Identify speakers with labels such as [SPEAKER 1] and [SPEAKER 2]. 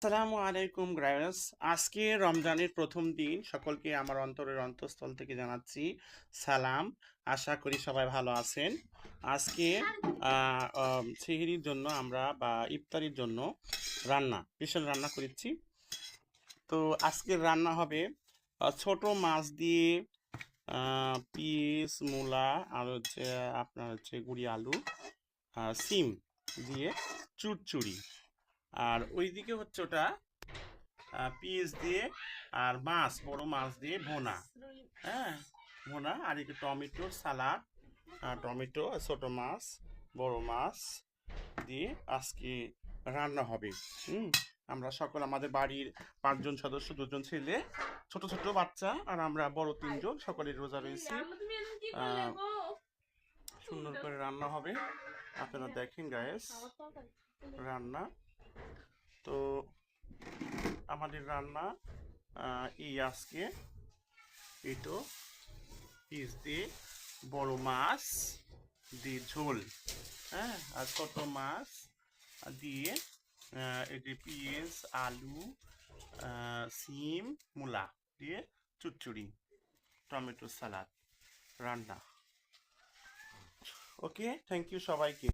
[SPEAKER 1] আসসালামু আলাইকুম গাইস। আজকে রমজানের প্রথম দিন, সকলকে আমার অন্তরের অন্তঃস্থল থেকে জানাচ্ছি সালাম। আশা করি সবাই ভালো আছেন। আজকে সেহরির জন্য আমরা বা ইফতারির জন্য স্পেশাল রান্না করেছি। তো আজকের রান্না হবে ছোট মাছ দিয়ে পিস মূলা আর হচ্ছে আপনার হচ্ছে গুঁড়ি আলু আর সিম দিয়ে চুরচুরি। আর ওইদিকে হচ্ছে ওটা পিস দিয়ে আর বড় মাছ দিয়ে ভোনা। হ্যাঁ, ভোনা আর একটু টমেটোর সালাড, টমেটো, ছোট মাছ, বড় মাছ দিয়ে আজকে রান্না হবে। হুম আমরা সকল আমাদের বাড়ির 5 জন সদস্য, 2 জন ছেলে, ছোট ছোট বাচ্চা আর আমরা বড় 3 জন, সকলের রোজা রয়েছি। সুন্দর করে রান্না হবে, আপনারা দেখেন গায়েস রান্না। তো আমাদের রান্না এই আজকে পেটো পিস দিয়ে বড় মাছ দিয়ে ঝোল, হ্যাঁ, আর ছোট মাছ দিয়ে এটি পেঁয়াজ, আলু, সিম, মূলা দিয়ে চচ্চড়ি, টমেটো সালাদ রান্না। ওকে, থ্যাংক ইউ সবাইকে।